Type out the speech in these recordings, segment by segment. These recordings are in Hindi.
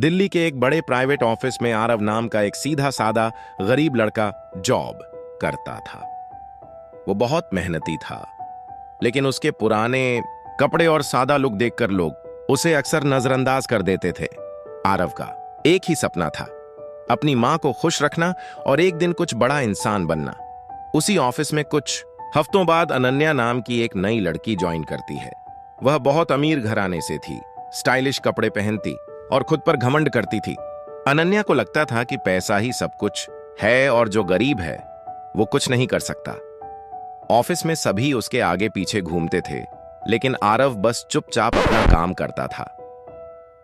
दिल्ली के एक बड़े प्राइवेट ऑफिस में आरव नाम का एक सीधा सादा गरीब लड़का जॉब करता था। वो बहुत मेहनती था, लेकिन उसके पुराने कपड़े और सादा लुक देखकर लोग उसे अक्सर नजरअंदाज कर देते थे। आरव का एक ही सपना था, अपनी मां को खुश रखना और एक दिन कुछ बड़ा इंसान बनना। उसी ऑफिस में कुछ हफ्तों बाद अनन्या नाम की एक नई लड़की ज्वाइन करती है। वह बहुत अमीर घराने से थी, स्टाइलिश कपड़े पहनती और खुद पर घमंड करती थी। अनन्या को लगता था कि पैसा ही सब कुछ है और जो गरीब है वो कुछ नहीं कर सकता। ऑफिस में सभी उसके आगे पीछे घूमते थे, लेकिन आरव बस चुपचाप अपना काम करता था।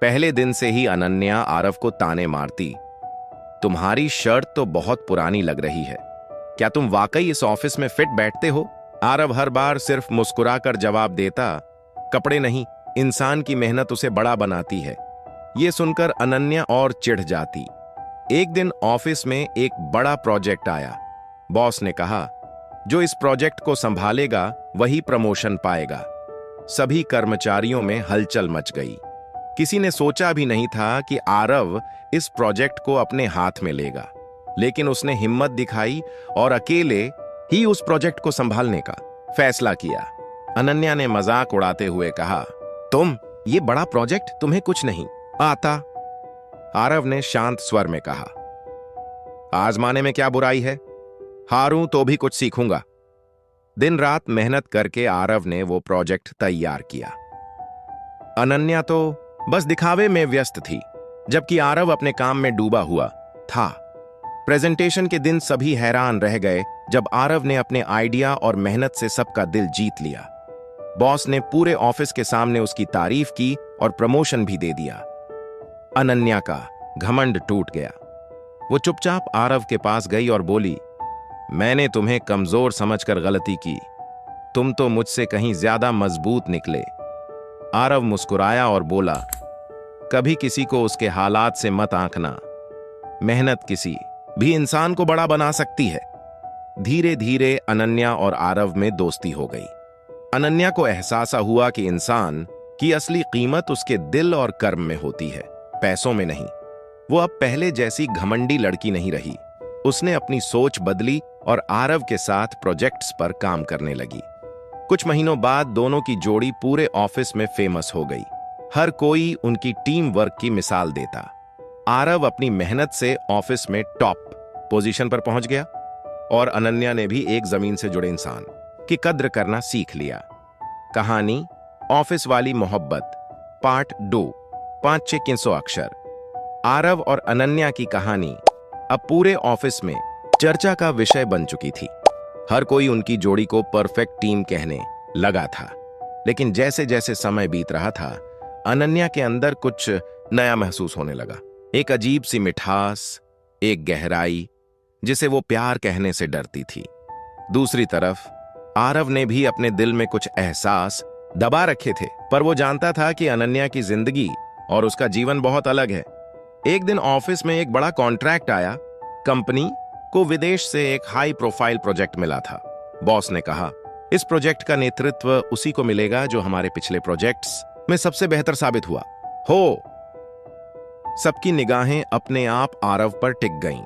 पहले दिन से ही अनन्या आरव को ताने मारती, तुम्हारी शर्ट तो बहुत पुरानी लग रही है, क्या तुम वाकई इस ऑफिस में फिट बैठते हो? आरव हर बार सिर्फ मुस्कुराकर जवाब देता, कपड़े नहीं, इंसान की मेहनत उसे बड़ा बनाती है। ये सुनकर अनन्या और चिढ़ जाती। एक दिन ऑफिस में एक बड़ा प्रोजेक्ट आया। बॉस ने कहा, जो इस प्रोजेक्ट को संभालेगा वही प्रमोशन पाएगा। सभी कर्मचारियों में हलचल मच गई। किसी ने सोचा भी नहीं था कि आरव इस प्रोजेक्ट को अपने हाथ में लेगा, लेकिन उसने हिम्मत दिखाई और अकेले ही उस प्रोजेक्ट को संभालने का फैसला किया। अनन्या ने मजाक उड़ाते हुए कहा, तुम, ये बड़ा प्रोजेक्ट तुम्हें कुछ नहीं आता। आरव ने शांत स्वर में कहा, आजमाने में क्या बुराई है, हारूं तो भी कुछ सीखूंगा। दिन रात मेहनत करके आरव ने वो प्रोजेक्ट तैयार किया। अनन्या तो बस दिखावे में व्यस्त थी, जबकि आरव अपने काम में डूबा हुआ था। प्रेजेंटेशन के दिन सभी हैरान रह गए जब आरव ने अपने आइडिया और मेहनत से सबका दिल जीत लिया। बॉस ने पूरे ऑफिस के सामने उसकी तारीफ की और प्रमोशन भी दे दिया। अनन्या का घमंड टूट गया। वो चुपचाप आरव के पास गई और बोली, मैंने तुम्हें कमजोर समझकर गलती की, तुम तो मुझसे कहीं ज्यादा मजबूत निकले। आरव मुस्कुराया और बोला, कभी किसी को उसके हालात से मत आंकना, मेहनत किसी भी इंसान को बड़ा बना सकती है। धीरे धीरे अनन्या और आरव में दोस्ती हो गई। अनन्या को एहसास हुआ कि इंसान की असली कीमत उसके दिल और कर्म में होती है, पैसों में नहीं। वो अब पहले जैसी घमंडी लड़की नहीं रही। उसने अपनी सोच बदली और आरव के साथ प्रोजेक्ट्स पर काम करने लगी। कुछ महीनों बाद दोनों की जोड़ी पूरे ऑफिस में फेमस हो गई। हर कोई उनकी टीम वर्क की मिसाल देता। आरव अपनी मेहनत से ऑफिस में टॉप पोजीशन पर पहुंच गया और अनन्या ने भी एक जमीन से जुड़े इंसान की कद्र करना सीख लिया। कहानी ऑफिस वाली मोहब्बत पार्ट 2, 5-6 अक्षर। आरव और अनन्या की कहानी अब पूरे ऑफिस में चर्चा का विषय बन चुकी थी। हर कोई उनकी जोड़ी को परफेक्ट टीम कहने लगा था। लेकिन जैसे जैसे समय बीत रहा था, अनन्या के अंदर कुछ नया महसूस होने लगा। एक अजीब सी मिठास, एक गहराई जिसे वो प्यार कहने से डरती थी। दूसरी तरफ आरव ने भी अपने दिल में कुछ एहसास दबा रखे थे, पर वो जानता था कि अनन्या की जिंदगी और उसका जीवन बहुत अलग है। एक दिन ऑफिस में एक बड़ा कॉन्ट्रैक्ट आया। कंपनी को विदेश से एक हाई प्रोफाइल प्रोजेक्ट मिला था। बॉस ने कहा, इस प्रोजेक्ट का नेतृत्व उसी को मिलेगा जो हमारे पिछले प्रोजेक्ट्स में सबसे बेहतर साबित हुआ हो। सबकी निगाहें अपने आप आरव पर टिक गईं।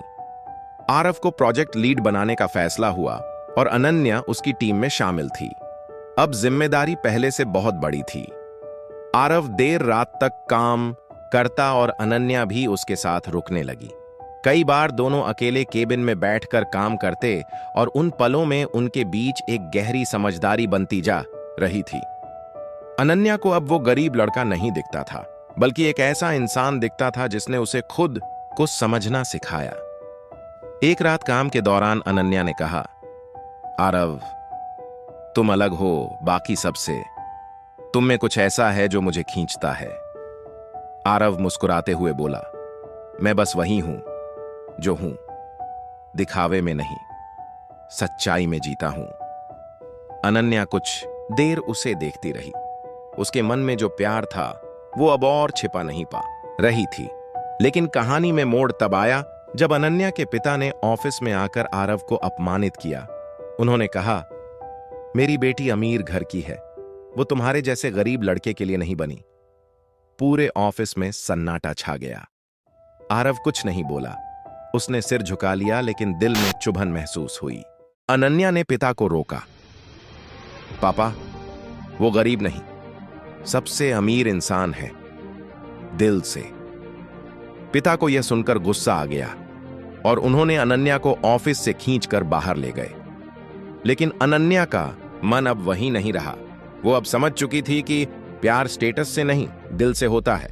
आरव को प्रोजेक्ट लीड बनाने का फैसला हुआ और अनन्या उसकी टीम में शामिल थी। अब जिम्मेदारी पहले से बहुत बड़ी थी। आरव देर रात तक काम करता और अनन्या भी उसके साथ रुकने लगी। कई बार दोनों अकेले केबिन में बैठकर काम करते और उन पलों में उनके बीच एक गहरी समझदारी बनती जा रही थी। अनन्या को अब वो गरीब लड़का नहीं दिखता था, बल्कि एक ऐसा इंसान दिखता था जिसने उसे खुद को समझना सिखाया। एक रात काम के दौरान अनन्या ने कहा, आरव, तुम अलग हो बाकी सबसे, तुम में कुछ ऐसा है जो मुझे खींचता है। आरव मुस्कुराते हुए बोला, मैं बस वही हूं जो हूं, दिखावे में नहीं, सच्चाई में जीता हूं। अनन्या कुछ देर उसे देखती रही। उसके मन में जो प्यार था वो अब और छिपा नहीं पा रही थी। लेकिन कहानी में मोड़ तब आया जब अनन्या के पिता ने ऑफिस में आकर आरव को अपमानित किया। उन्होंने कहा, मेरी बेटी अमीर घर की है, वो तुम्हारे जैसे गरीब लड़के के लिए नहीं बनी। पूरे ऑफिस में सन्नाटा छा गया। आरव कुछ नहीं बोला। उसने सिर झुका लिया, लेकिन दिल में चुभन महसूस हुई। अनन्या ने पिता को रोका। पापा, वो गरीब नहीं, सबसे अमीर इंसान है, दिल से। पिता को यह सुनकर गुस्सा आ गया और उन्होंने अनन्या को ऑफिस से खींचकर बाहर ले गए। लेकिन अनन्या का मन अब वहीं नहीं रहा। वो अब समझ चुकी थी कि प्यार स्टेटस से नहीं, दिल से होता है।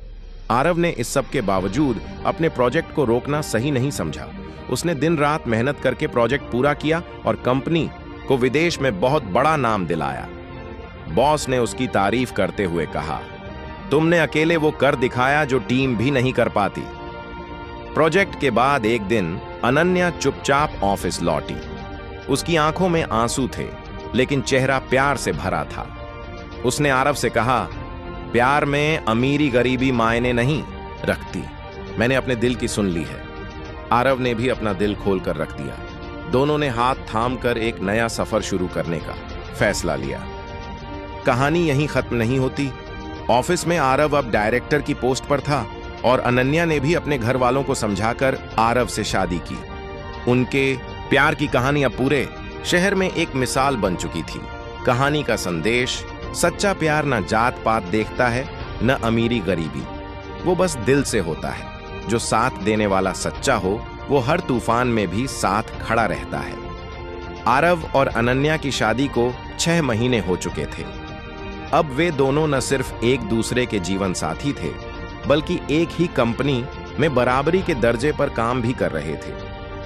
आरव ने इस सब के बावजूद अपने प्रोजेक्ट को रोकना सही नहीं समझा। उसने दिन रात मेहनत करके प्रोजेक्ट पूरा किया और कंपनी को विदेश में बहुत बड़ा नाम दिलाया। बॉस ने उसकी तारीफ करते हुए कहा, तुमने अकेले वो कर दिखाया जो टीम भी नहीं कर पाती। प्रोजेक्ट के बाद एक दिन अनन्या चुपचाप ऑफिस लौटी। उसकी आंखों में आंसू थे, लेकिन चेहरा प्यार से भरा था। उसने आरव से कहा, प्यार में अमीरी गरीबी मायने नहीं रखती। मैंने अपने दिल की सुन ली है। आरव ने भी अपना दिल खोलकर रख दिया। दोनों ने हाथ थामकर एक नया सफर शुरू करने का फैसला लिया। कहानी यहीं खत्म नहीं होती। ऑफिस में आरव अब डायरेक्टर की पोस्ट पर था और अनन्या ने भी अपने घर वालों को समझाकर आरव से शादी की। उनके प्यार की कहानी अब पूरे शहर में एक मिसाल बन चुकी थी। कहानी का संदेश, सच्चा प्यार न जात पात देखता है, न अमीरी गरीबी, वो बस दिल से होता है। जो साथ देने वाला सच्चा हो, वो हर तूफान में भी साथ खड़ा रहता है। आरव और अनन्या की शादी को 6 महीने हो चुके थे। अब वे दोनों न सिर्फ एक दूसरे के जीवन साथी थे, बल्कि एक ही कंपनी में बराबरी के दर्जे पर काम भी कर रहे थे।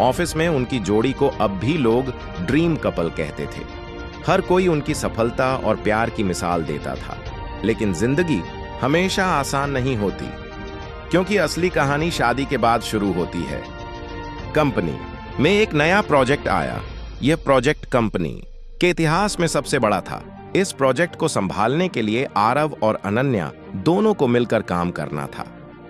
ऑफिस में उनकी जोड़ी को अब भी लोग ड्रीम कपल कहते थे। हर कोई उनकी सफलता और प्यार की मिसाल देता था। लेकिन जिंदगी हमेशा आसान नहीं होती, क्योंकि असली कहानी शादी के बाद शुरू होती है। कंपनी में एक नया प्रोजेक्ट आया। यह प्रोजेक्ट कंपनी के इतिहास में सबसे बड़ा था। इस प्रोजेक्ट को संभालने के लिए आरव और अनन्या दोनों को मिलकर काम करना था।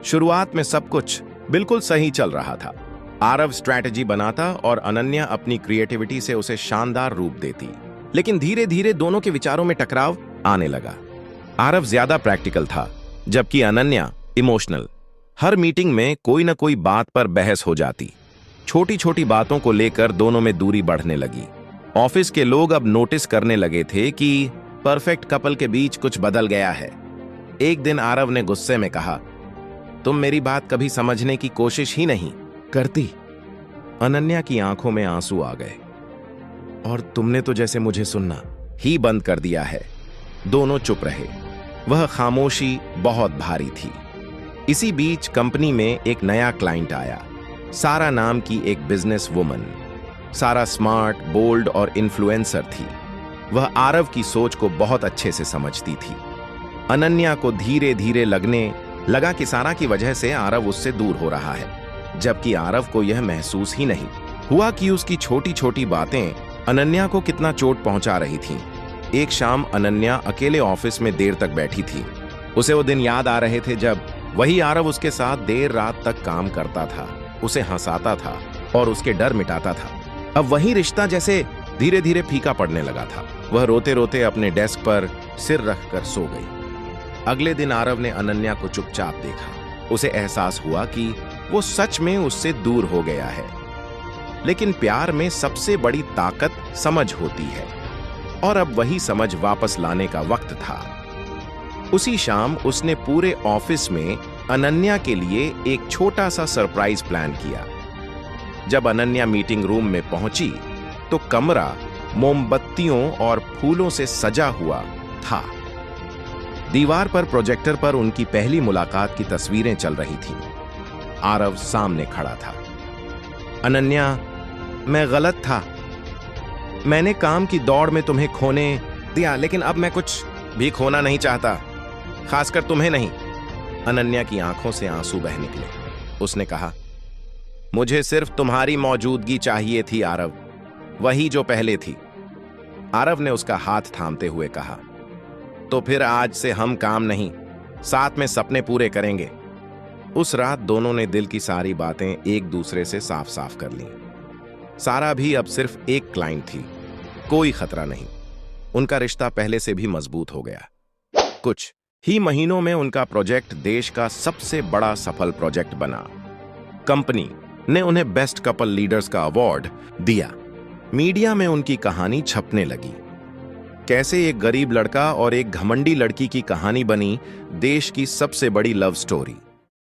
शुरुआत में सब कुछ बिल्कुल सही चल रहा था। आरव स्ट्रैटेजी बनाता और अनन्या अपनी क्रिएटिविटी से उसे शानदार रूप देती। लेकिन धीरे धीरे दोनों के विचारों में टकराव आने लगा। आरव ज्यादा प्रैक्टिकल था, जबकि अनन्या इमोशनल। हर मीटिंग में कोई न कोई बात पर बहस हो जाती। छोटी छोटी बातों को लेकर दोनों में दूरी बढ़ने लगी। ऑफिस के लोग अब नोटिस करने लगे थे कि परफेक्ट कपल के बीच कुछ बदल गया है। एक दिन आरव ने गुस्से में कहा, तुम मेरी बात कभी समझने की कोशिश ही नहीं करती। अनन्या की आंखों में आंसू आ गए। और तुमने तो जैसे मुझे सुनना ही बंद कर दिया है। दोनों चुप रहे। वह खामोशी बहुत भारी थी। इसी बीच कंपनी में एक नया क्लाइंट आया। सारा नाम की एक बिजनेस वुमन। सारा स्मार्ट, बोल्ड और इन्फ्लुएंसर थी। वह आरव की सोच को बहुत अच्छे से समझती थी। अनन्या को धीरे धीरे लगने लगा कि सारा की वजह से आरव उससे दूर हो रहा है, जबकि आरव को यह महसूस ही नहीं हुआ कि उसकी छोटी छोटी बातें अनन्या को कितना चोट पहुंचा रही थीं। एक शाम अनन्या अकेले ऑफिस में देर तक बैठी थी। उसे वो दिन याद आ रहे थे जब वही आरव उसके साथ देर रात तक काम करता था, उसे हंसाता था और उसके डर मिटाता था। अब वही रिश्ता जैसे धीरे धीरे फीका पड़ने लगा था। वह रोते रोते अपने डेस्क पर सिर रखकर सो गई। अगले दिन आरव ने अनन्या को चुपचाप देखा। उसे एहसास हुआ कि वो सच में उससे दूर हो गया है। लेकिन प्यार में सबसे बड़ी ताकत समझ होती है, और अब वही समझ वापस लाने का वक्त था। उसी शाम उसने पूरे ऑफिस में अनन्या के लिए एक छोटा सा सरप्राइज प्लान किया। जब अनन्या मीटिंग रूम में पहुंची तो कमरा मोमबत्तियों और फूलों से सजा हुआ था। दीवार पर प्रोजेक्टर पर उनकी पहली मुलाकात की तस्वीरें चल रही थीं। आरव सामने खड़ा था। अनन्या, मैं गलत था। मैंने काम की दौड़ में तुम्हें खोने दिया, लेकिन अब मैं कुछ भी खोना नहीं चाहता, खासकर तुम्हें नहीं। अनन्या की आंखों से आंसू बह निकले। उसने कहा, मुझे सिर्फ तुम्हारी मौजूदगी चाहिए थी आरव, वही जो पहले थी। आरव ने उसका हाथ थामते हुए कहा, तो फिर आज से हम काम नहीं, साथ में सपने पूरे करेंगे। उस रात दोनों ने दिल की सारी बातें एक दूसरे से साफ साफ कर लीं। सारा भी अब सिर्फ एक क्लाइंट थी, कोई खतरा नहीं। उनका रिश्ता पहले से भी मजबूत हो गया। कुछ ही महीनों में उनका प्रोजेक्ट देश का सबसे बड़ा सफल प्रोजेक्ट बना। कंपनी ने उन्हें बेस्ट कपल लीडर्स का अवार्ड दिया। मीडिया में उनकी कहानी छपने लगी। कैसे एक गरीब लड़का और एक घमंडी लड़की की कहानी बनी देश की सबसे बड़ी लव स्टोरी।